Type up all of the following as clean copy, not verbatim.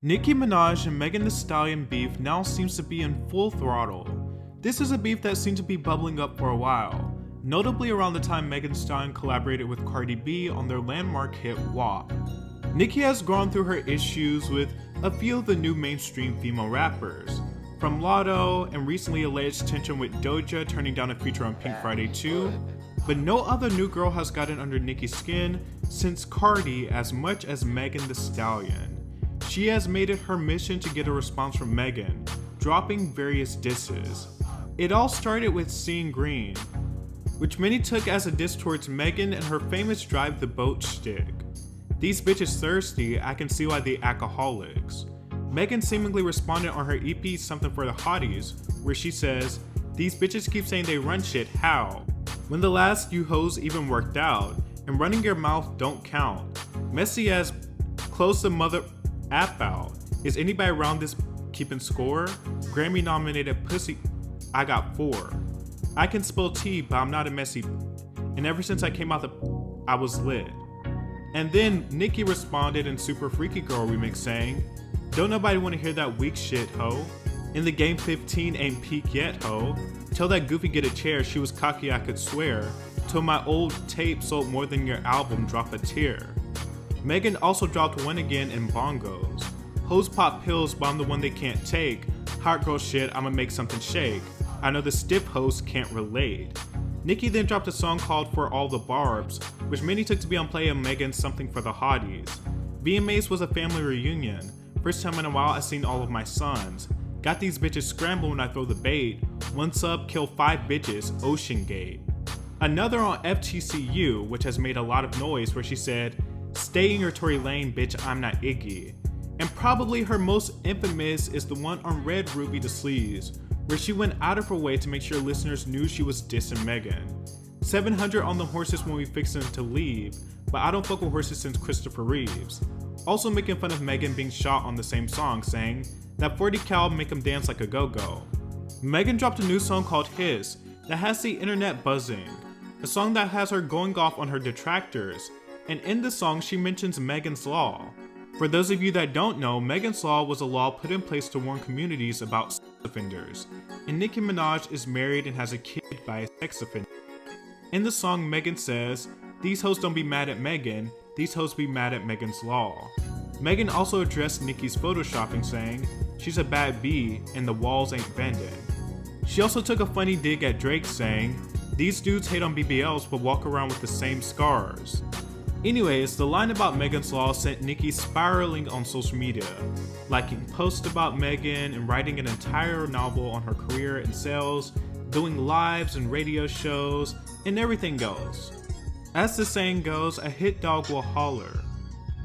Nicki Minaj and Megan Thee Stallion beef now seems to be in full throttle. This is a beef that seemed to be bubbling up for a while, notably around the time Megan Thee Stallion collaborated with Cardi B on their landmark hit WAP. Nicki has gone through her issues with a few of the new mainstream female rappers, from Lotto and recently alleged tension with Doja turning down a feature on Pink Friday 2, but no other new girl has gotten under Nicki's skin since Cardi as much as Megan Thee Stallion. She has made it her mission to get a response from Megan, dropping various disses. It all started with Seeing Green, which many took as a diss towards Megan and her famous drive the boat shtick. These bitches thirsty, I can see why they alcoholics. Megan seemingly responded on her EP Something for the Hotties, where she says, "These bitches keep saying they run shit, how? When the last you hoes even worked out, and running your mouth don't count. Messy as close the mother app out. Is anybody around this keeping score? Grammy nominated pussy, I got 4. I can spill tea, but I'm not a messy, and ever since I came out I was lit." And then Nicki responded in Super Freaky Girl remix saying, "Don't nobody wanna hear that weak shit, ho. In the game 15 ain't peak yet, ho. Tell that goofy get a chair, she was cocky I could swear. Till my old tape sold more than your album, drop a tear." Megan also dropped One Again in Bongos. "Hoes pop pills, but I'm the one they can't take. Hot girl shit, I'ma make something shake. I know the stiff hoes can't relate." Nicki then dropped a song called For All the Barbs, which many took to be on play of Megan's Something for the Hotties. VMAs was a family reunion. First time in a while I seen all of my sons. Got these bitches scramble when I throw the bait. One sub, kill 5 bitches, Ocean Gate. Another on FTCU, which has made a lot of noise, where she said, "Stay in your Tory lane, bitch, I'm not Iggy." And probably her most infamous is the one on Red Ruby the Sleaze, where she went out of her way to make sure listeners knew she was dissing Megan. 700 on the horses when we fixin' to leave, but I don't fuck with horses since Christopher Reeves. Also making fun of Megan being shot on the same song, saying, "That 40 cal make him dance like a go-go." Megan dropped a new song called His that has the internet buzzing, a song that has her going off on her detractors, and in the song she mentions Megan's Law. For those of you that don't know, Megan's Law was a law put in place to warn communities about sex offenders, and Nicki Minaj is married and has a kid by a sex offender. In the song, Megan says, "These hoes don't be mad at Megan, these hoes be mad at Megan's Law." Megan also addressed Nicki's photoshopping, saying, "She's a bad bee and the walls ain't bending." She also took a funny dig at Drake, saying, "These dudes hate on BBLs but walk around with the same scars." Anyways, the line about Megan's Law sent Nicki spiraling on social media, liking posts about Megan and writing an entire novel on her career in sales, doing lives and radio shows, and everything goes. As the saying goes, a hit dog will holler.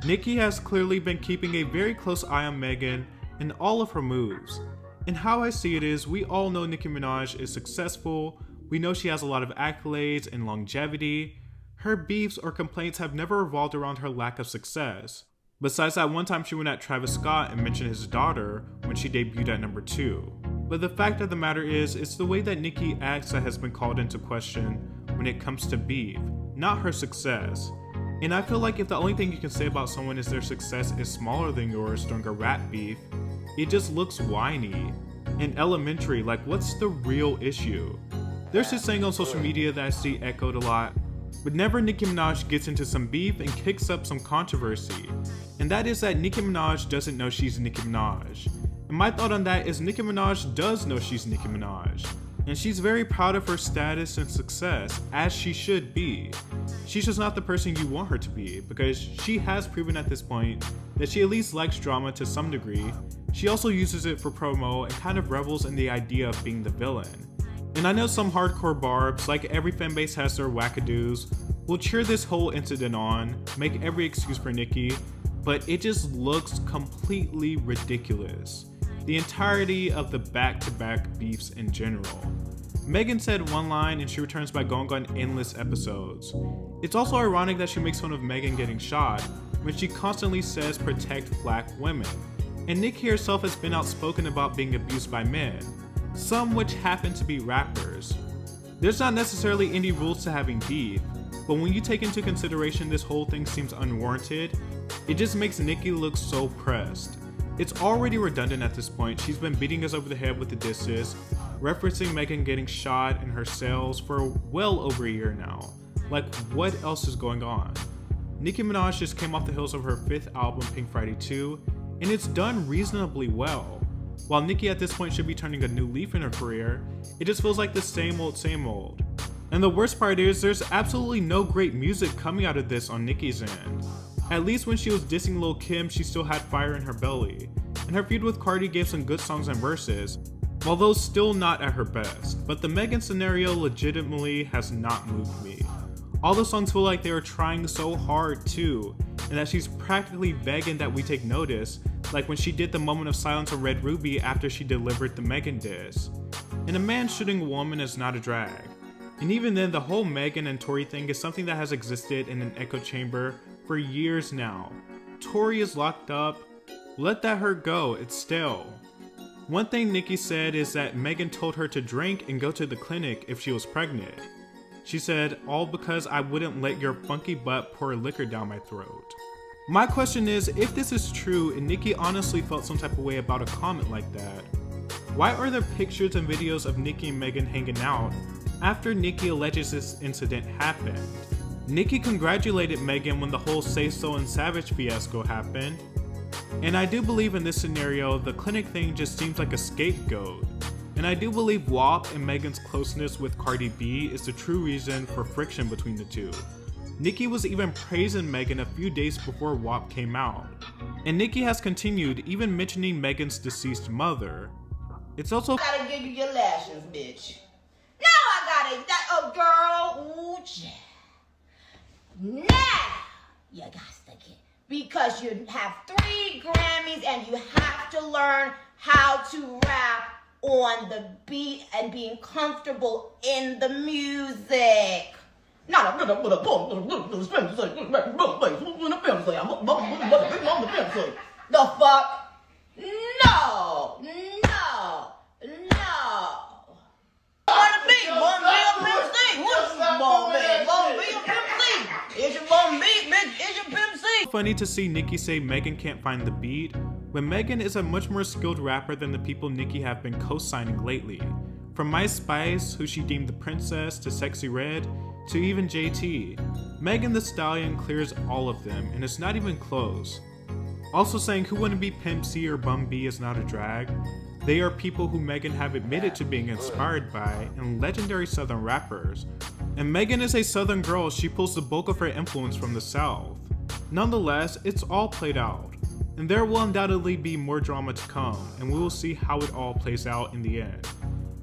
Nicki has clearly been keeping a very close eye on Megan and all of her moves. And how I see it is, we all know Nicki Minaj is successful, we know she has a lot of accolades and longevity. Her beefs or complaints have never revolved around her lack of success. Besides that one time she went at Travis Scott and mentioned his daughter when she debuted at number 2. But the fact of the matter is, it's the way that Nicki acts that has been called into question when it comes to beef, not her success. And I feel like if the only thing you can say about someone is their success is smaller than yours during a rap beef, it just looks whiny and elementary, like what's the real issue? There's this saying on social media that I see echoed a lot, but never Nicki Minaj gets into some beef and kicks up some controversy, and that is that Nicki Minaj doesn't know she's Nicki Minaj. And my thought on that is Nicki Minaj does know she's Nicki Minaj, and she's very proud of her status and success, as she should be. She's just not the person you want her to be, because she has proven at this point that she at least likes drama to some degree. She also uses it for promo and kind of revels in the idea of being the villain. And I know some hardcore barbs, like every fanbase has their wackadoos, will cheer this whole incident on, make every excuse for Nicki, but it just looks completely ridiculous. The entirety of the back-to-back beefs in general. Megan said one line and she returns by going on endless episodes. It's also ironic that she makes fun of Megan getting shot when she constantly says protect black women. And Nicki herself has been outspoken about being abused by men, some which happen to be rappers. There's not necessarily any rules to having beef, but when you take into consideration this whole thing seems unwarranted, it just makes Nicki look so pressed. It's already redundant at this point. She's been beating us over the head with the disses, referencing Megan getting shot and her sales for well over a year now. Like, what else is going on? Nicki Minaj just came off the heels of her 5th album, Pink Friday 2, and it's done reasonably well. While Nicki at this point should be turning a new leaf in her career, it just feels like the same old, same old. And the worst part is, there's absolutely no great music coming out of this on Nicki's end. At least when she was dissing Lil' Kim, she still had fire in her belly, and her feud with Cardi gave some good songs and verses, while those still not at her best. But the Megan scenario legitimately has not moved me. All the songs feel like they are trying so hard too, and that she's practically begging that we take notice, like when she did the moment of silence on Red Ruby after she delivered the Megan diss. And a man shooting a woman is not a drag. And even then, the whole Megan and Tory thing is something that has existed in an echo chamber for years now. Tory is locked up. Let that hurt go, it's stale. One thing Nicki said is that Megan told her to drink and go to the clinic if she was pregnant. She said, all because I wouldn't let your funky butt pour liquor down my throat. My question is, if this is true and Nicki honestly felt some type of way about a comment like that, why are there pictures and videos of Nicki and Megan hanging out after Nicki alleges this incident happened? Nicki congratulated Megan when the whole Say So and Savage fiasco happened, and I do believe in this scenario the clinic thing just seems like a scapegoat, and I do believe WAP and Megan's closeness with Cardi B is the true reason for friction between the two. Nicki was even praising Megan a few days before WAP came out, and Nicki has continued even mentioning Megan's deceased mother. It's also I gotta give you your lashes, bitch. No, I gotta, oh girl, ooh, yeah. Now, you got to get, because you have 3 Grammys and you have to learn how to rap on the beat and being comfortable in the music. Not a the fuck? No. Wanna be one real Pimp C? What's one be a Pimp C? It's your bum beat, bitch. It's your Pimp C. Funny to see Nicki say Megan can't find the beat, when Megan is a much more skilled rapper than the people Nicki have been co-signing lately. From My Spice, who she deemed the princess, to Sexy Red, to even JT. Megan Thee Stallion clears all of them, and it's not even close. Also saying who wouldn't be Pimp C or Bum B is not a drag. They are people who Megan have admitted to being inspired by and legendary southern rappers. And Megan is a southern girl, she pulls the bulk of her influence from the south. Nonetheless, it's all played out. And there will undoubtedly be more drama to come, and we will see how it all plays out in the end.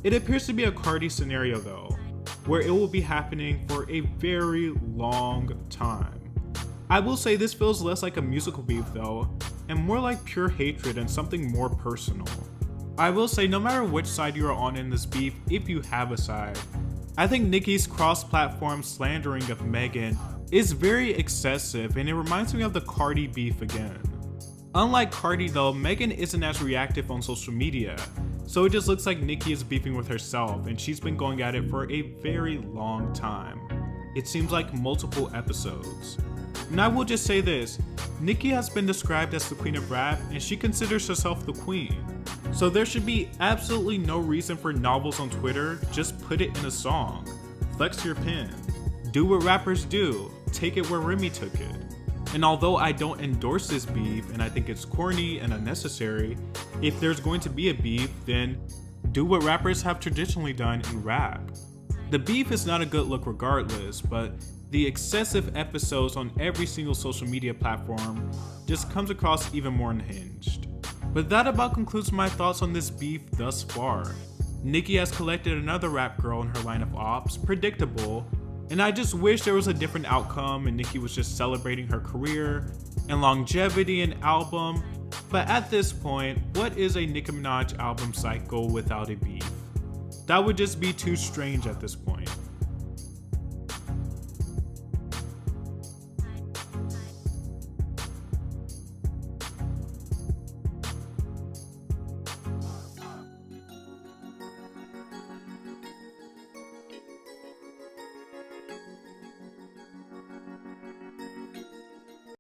It appears to be a Cardi scenario though, where it will be happening for a very long time. I will say this feels less like a musical beef though, and more like pure hatred and something more personal. I will say no matter which side you are on in this beef, if you have a side, I think Nicki's cross-platform slandering of Megan is very excessive, and it reminds me of the Cardi beef again. Unlike Cardi though, Megan isn't as reactive on social media, so it just looks like Nicki is beefing with herself, and she's been going at it for a very long time. It seems like multiple episodes. And I will just say this, Nicki has been described as the queen of rap, and she considers herself the queen. So there should be absolutely no reason for novels on Twitter, just put it in a song. Flex your pen. Do what rappers do, take it where Remy took it. And although I don't endorse this beef and I think it's corny and unnecessary, if there's going to be a beef, then do what rappers have traditionally done in rap. The beef is not a good look regardless, but the excessive episodes on every single social media platform just comes across even more unhinged. But that about concludes my thoughts on this beef thus far. Nicki has collected another rap girl in her line of ops, predictable, and I just wish there was a different outcome and Nicki was just celebrating her career and longevity and album. But at this point, what is a Nicki Minaj album cycle without a beef? That would just be too strange at this point.